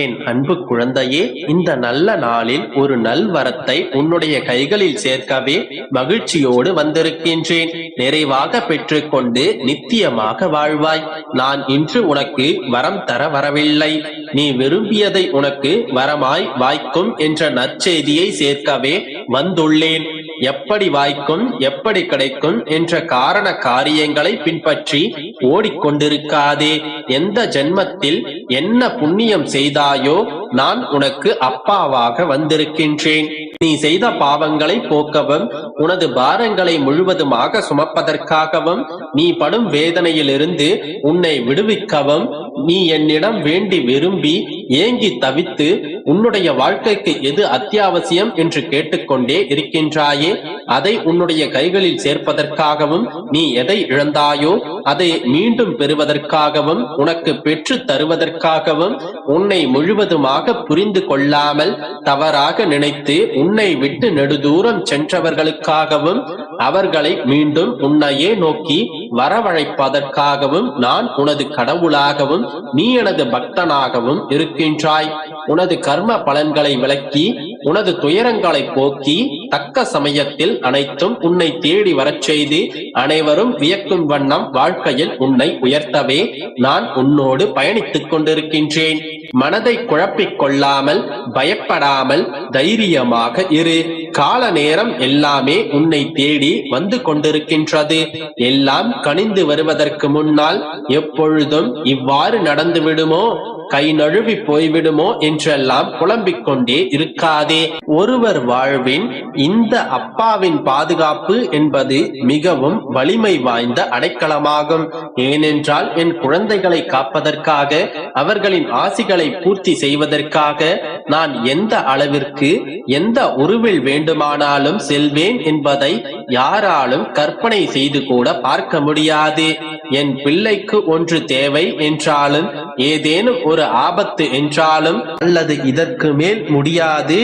என் அன்பு குழந்தையே, இந்த நல்ல நாளில் ஒரு நல்வரத்தை உன்னுடைய கைகளில் சேர்க்கவே மகிழ்ச்சியோடு வந்திருக்கின்றேன். நிறைவாக பெற்றுக்கொண்டு நித்தியமாக வாழ்வாய். நான் இன்று உனக்கு வரம் தர வரவில்லை, நீ விரும்பியதை உனக்கு வரமாய் வாய்க்கும் என்ற நற்செய்தியை சேர்க்கவே வந்துள்ளேன். எப்படி வாய்க்கும், எப்படி கிடைக்கும் என்ற காரண காரியங்களை பின்பற்றி ஓடிக்கொண்டிருக்காதே. எந்த ஜென்மத்தில் என்ன புண்ணியம் செய்தாயோ நான் உனக்கு அப்பாவாக வந்திருக்கின்றேன். நீ செய்த பாவங்களை போக்கவும், உனது பாரங்களை முழுவதுமாக சுமப்பதற்காகவும், நீ படும் வேதனையிலிருந்து உன்னை விடுவிக்கவும், நீ என்னிடம் வேண்டி விரும்பி ஏங்கி தவித்து உன்னுடைய வாழ்க்கைக்கு எது அத்தியாவசியம் என்று கேட்டுக்கொண்டே இருக்கின்றாயே, அதை உன்னுடைய கைகளில் சேர்ப்பதற்காகவும், நீ எதை இழந்தாயோ அதை மீண்டும் பெறுவதற்காகவும், உனக்கு பெற்று தருவதற்காகவும், உன்னை முழுவதுமாக புரிந்து கொள்ளாமல் தவறாக நினைத்து உன்னை விட்டு நெடுதூரம் சென்றவர்களுக்காகவும், அவர்களை மீண்டும் உன்னையே நோக்கி வரவழைப்பதற்காகவும் நான் உனது கடவுளாகவும் நீ எனது பக்தனாகவும் இருக்கின்றாய். உனது கர்ம பலன்களை விளக்கி உனது துயரங்களை போக்கி தக்க சமயத்தில் அனைத்தும் உன்னை தேடி வரச் செய்து அனைவரும் வியக்கும் வண்ணம் வாழ்க்கையில் உன்னை உயர்த்தவே நான் உன்னோடு பயணித்துக் கொண்டிருக்கின்றேன். மனதை குழப்பிக் கொள்ளாமல், பயப்படாமல் தைரியமாக இரு. கால நேரம் எல்லாமே உன்னை தேடி வந்து கொண்டிருக்கின்றது. எல்லாம் கனிந்து வருவதற்கு முன்னால் எப்பொழுதும் இவ்வாறு நடந்து விடுமோ, கை நழுவி போய்விடுமோ என்றெல்லாம் புலம்பிக் கொண்டே இருக்காதே. ஒருவர் வாழ்வின் இந்த அப்பாவின் பாதுகாப்பு என்பது மிகவும் வலிமை வாய்ந்த அடைக்கலமாகும். ஏனென்றால் என் குழந்தைகளை காப்பதற்காக, அவர்களின் ஆசிகளை பூர்த்தி செய்வதற்காக நான் எந்த அளவிற்கு எந்த உருவில் வேண்டுமானாலும் செல்வேன் என்பதை யாராலும் கற்பனை செய்து கூட பார்க்க முடியாது. என் பிள்ளைக்கு ஒன்று தேவை என்றாலும், ஏதேனும் ஒரு ஆபத்து என்றாலும், அல்லது இதற்கு மேல் முடியாது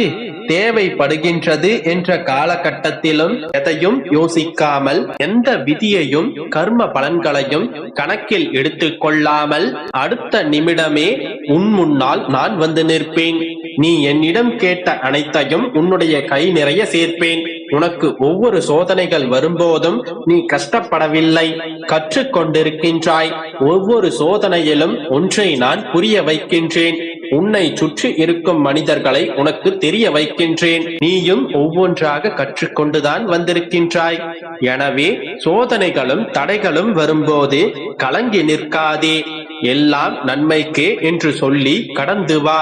தேவைப்படுகின்றது என்ற காலகட்டத்திலும் எதையும் யோசிக்காமல், எந்த விதியையும் கர்ம பலன்களையும் கணக்கில் எடுத்துக் கொள்ளாமல் அடுத்த நிமிடமே உன் முன்னால் நான் வந்து நிற்பேன். நீ என்னிடம் கேட்ட அனைத்தையும் உன்னுடைய கை நிறைய சேர்ப்பேன். உனக்கு ஒவ்வொரு சோதனைகள் வரும்போதும் நீ கஷ்டப்படவில்லை, கற்றுக்கொண்டிருக்கின்றாய். ஒவ்வொரு சோதனையிலும் ஒன்றை நான் புரிய வைக்கின்றேன். உன்னை சுற்றி இருக்கும் மனிதர்களை உனக்கு தெரிய வைக்கின்றேன். நீயும் ஒவ்வொன்றாக கற்றுக்கொண்டுதான் வந்திருக்கின்றாய். எனவே சோதனைகளும் தடைகளும் வரும்போது கலங்கி நிற்காதே. எல்லாம் நன்மைக்கே என்று சொல்லி கடந்து வா.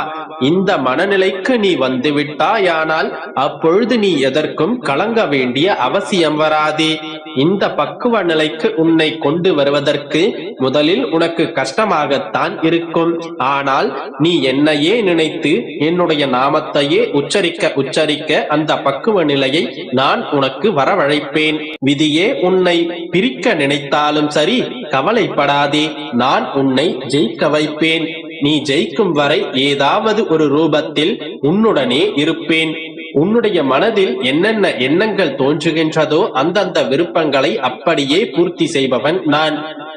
இந்த மனநிலைக்கு நீ வந்துவிட்டாயானால் அப்பொழுது நீ எதற்கும் கலங்க வேண்டிய அவசியம் வராதே. இந்த பக்குவ நிலைக்கு உன்னை கொண்டு வருவதற்கு முதலில் உனக்கு கஷ்டமாகத்தான் இருக்கும். ஆனால் நீ என்னையே நினைத்து என்னுடைய நாமத்தையே உச்சரிக்க அந்த பக்குவ நிலையை நான் உனக்கு வரவழைப்பேன். விதியே உன்னை பிரிக்க நினைத்தாலும் சரி, கவலைப்படாதே, நான் உன்னை ஜெயிக்க வைப்பேன். நீ ஜெயிக்கும் வரை ஏதாவது ஒரு ரூபத்தில் உன்னுடனே இருப்பேன். உன்னுடைய மனதில் என்னென்ன எண்ணங்கள் தோன்றுகின்றதோ அந்தந்த விருப்பங்களை அப்படியே பூர்த்தி செய்பவன் நான்.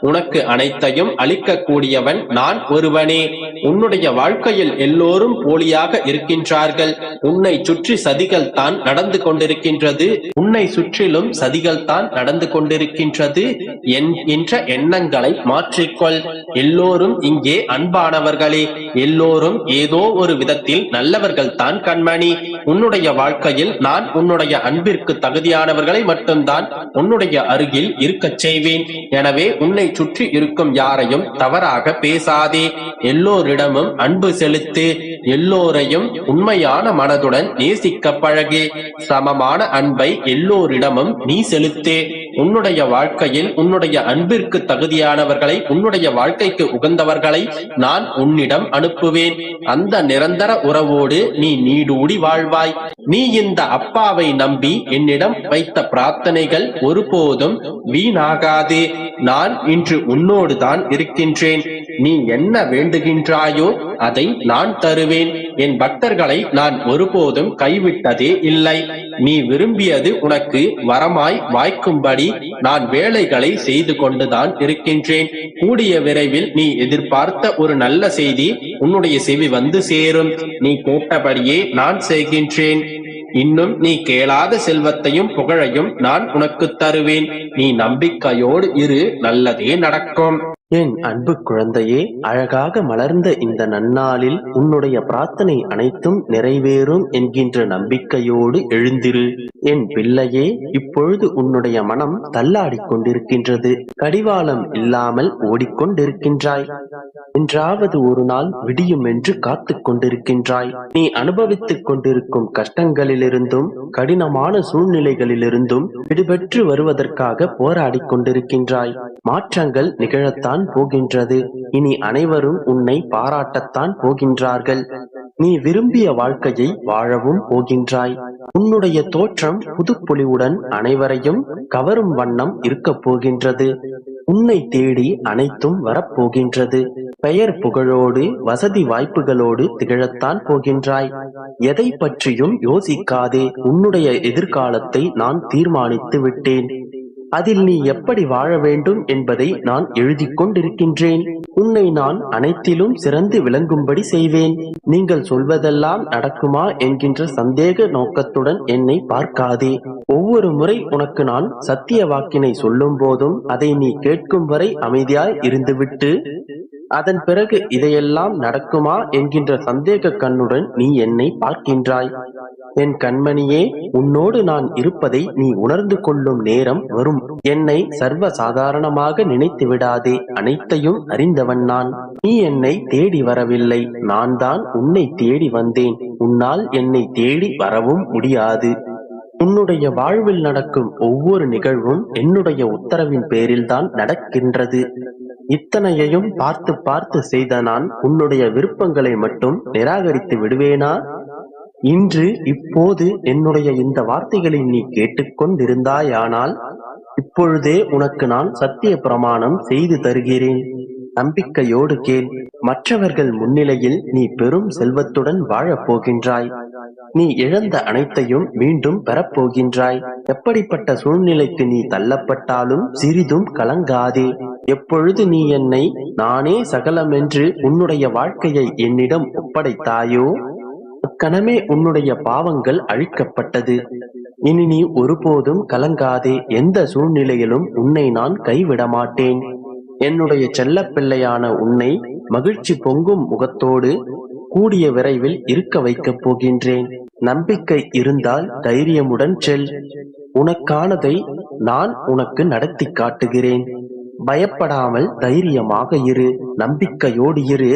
உனக்கு அனைத்தையும் அளிக்கக்கூடியவன் நான் ஒருவனே. உன்னுடைய வாழ்க்கையில் எல்லோரும் போலியாக இருக்கின்றார்கள். உன்னை சுற்றி சதிகள் தான் நடந்து கொண்டிருக்கின்றது. உன்னை சுற்றிலும் சதிகள் தான் நடந்து கொண்டிருக்கின்றது என்கின்ற எண்ணங்களை மாற்றிக்கொள். எல்லோரும் இங்கே அன்பானவர்களே. எல்லோரும் ஏதோ ஒரு விதத்தில் நல்லவர்கள் தான் கண்மணி. உன்னுடைய வாழ்க்கையில் நான் உன்னுடைய அன்பிற்கு தகுதியானவர்களை மட்டும்தான் உன்னுடைய அருகில் இருக்கச் செய்வேன். எனவே உன்னை சுற்றி இருக்கும் யாரையும் தவறாக பேசாதே. எல்லோரிடமும் அன்பு செலுத்து. எல்லோரையும் உண்மையான மனதுடன் நேசிக்க பழகு. சமமான அன்பை எல்லோரிடமும் நீ செலுத்து. உன்னுடைய வாழ்க்கையில் உன்னுடைய அன்பிற்கு தகுதியானவர்களை, உன்னுடைய வாழ்க்கைக்கு உகந்தவர்களை நான் உன்னிடம் அனுப்புவேன். அந்த நிரந்தர உறவோடு நீ நீடூடி வாழ்வாய். நீ இந்த அப்பாவை நம்பி என்னிடம் வைத்த பிரார்த்தனைகள் ஒருபோதும் வீணாகாது. நான் இன்று உன்னோடு தான் இருக்கின்றேன். நீ என்ன வேண்டுகின்றாயோ அதை நான் தருவேன். என் பக்தர்களை நான் ஒருபோதும் கைவிட்டதே இல்லை. நீ விரும்பியது உனக்கு வரமாய் வாய்க்கும்படி நான் வேலைகளை செய்து கொண்டுதான் இருக்கின்றேன். கூடிய விரைவில் நீ எதிர்பார்த்த ஒரு நல்ல செய்தி உன்னுடைய செவி வந்து சேரும். நீ கேட்டபடியே நான் செய்கின்றேன். இன்னும் நீ கேளாத செல்வத்தையும் புகழையும் நான் உனக்கு தருவேன். நீ நம்பிக்கையோடு இரு, நல்லதே நடக்கும். என் அன்பு குழந்தையே, அழகாக மலர்ந்த இந்த நன்னாளில் உன்னுடைய பிரார்த்தனை அனைத்தும் நிறைவேறும் என்கின்ற நம்பிக்கையோடு எழுந்திரு. என் பிள்ளையே, இப்பொழுது உன்னுடைய மனம் தள்ளாடிக் கொண்டிருக்கின்றது. கடிவாளம் இல்லாமல் ஓடிக்கொண்டிருக்கின்றாய். என்றாவது ஒரு நாள் விடியும் என்று காத்து கொண்டிருக்கின்றாய். நீ அனுபவித்துக் கொண்டிருக்கும் கஷ்டங்களிலிருந்தும் கடினமான சூழ்நிலைகளிலிருந்தும் விடுபெற்று வருவதற்காக போராடி கொண்டிருக்கின்றாய். மாற்றங்கள் நிகழத்தான் போகின்றது. இனி அனைவரும் உன்னை பாராட்டத்தான் போகின்றார்கள். நீ விரும்பிய வாழ்க்கையை வாழவும் போகின்றாய். உன்னுடைய தோற்றம் புதுப்பொலிவுடன் அனைவரையும் கவரும் வண்ணம் இருக்கப் போகின்றது. உன்னை தேடி அனைத்தும் வரப்போகின்றது. பெயர் புகழோடு வசதி வாய்ப்புகளோடு திகழத்தான் போகின்றாய். எதை பற்றியும் யோசிக்காதே. உன்னுடைய எதிர்காலத்தை நான் தீர்மானித்து விட்டேன். அதில் நீ எப்படி வாழ வேண்டும் என்பதை நான் எழுதி கொண்டிருக்கின்றேன். உன்னை நான் அனைத்திலும் சிறந்து விளங்கும்படி செய்வேன். நீங்கள் சொல்வதெல்லாம் நடக்குமா என்கின்ற சந்தேக நோக்கத்துடன் என்னை பார்க்காதே. ஒவ்வொரு முறை உனக்கு நான் சத்திய வாக்கினை சொல்லும் போதும் அதை நீ கேட்கும் வரை அமைதியாய் இருந்துவிட்டு அதன் பிறகு இதையெல்லாம் நடக்குமா என்கின்ற சந்தேக கண்ணுடன் நீ என்னை பார்க்கின்றாய். என் கண்மணியே, உன்னோடு நான் இருப்பதை நீ உணர்ந்து கொள்ளும் நேரம் வரும். என்னை சர்வ சாதாரணமாக நினைத்து விடாதே. அனைத்தையும் அறிந்தவன் நான். நீ என்னை தேடி வரவில்லை, நான் தான் உன்னை தேடி வந்தேன். உன்னால் என்னை தேடி வரவும் முடியாது. உன்னுடைய வாழ்வில் நடக்கும் ஒவ்வொரு நிகழ்வும் என்னுடைய உத்தரவின் பேரில்தான் நடக்கின்றது. இத்தனையையும் பார்த்து பார்த்து செய்த நான் உன்னுடைய விருப்பங்களை மட்டும் நிராகரித்து விடுவேனா? இன்று இப்போது என்னுடைய இந்த வார்த்தைகளை நீ கேட்டுக்கொண்டிருந்தாயானால் இப்பொழுதே உனக்கு நான் சத்திய பிரமாணம் செய்து தருகிறேன். நம்பிக்கையோடு கேள். மற்றவர்கள் முன்னிலையில் நீ பெரும் செல்வத்துடன் வாழப் போகின்றாய். நீ இழந்த அனைத்தையும் மீண்டும் பெறப்போகின்றாய். எப்படிப்பட்ட சூழ்நிலைக்கு நீ தள்ளப்பட்டாலும் சிறிதும் கலங்காதே. எப்பொழுது நீ என்னை நானே சகலமென்று உன்னுடைய வாழ்க்கையை என்னிடம் ஒப்படைத்தாயோ அக்கணமே உன்னுடைய பாவங்கள் அழிக்கப்பட்டது. இனி நீ ஒருபோதும் கலங்காதே. எந்த சூழ்நிலையிலும் உன்னை நான் கைவிட மாட்டேன். என்னுடைய செல்ல பிள்ளையான உன்னை மகிழ்ச்சி பொங்கும் முகத்தோடு கூடிய விரைவில் இருக்க வைக்கப் போகின்றேன். நம்பிக்கை இருந்தால் தைரியமுடன் செல். உனக்கானதை நான் உனக்கு நடத்தி காட்டுகிறேன். பயப்படாமல் தைரியமாக இரு. நம்பிக்கையோடு இரு.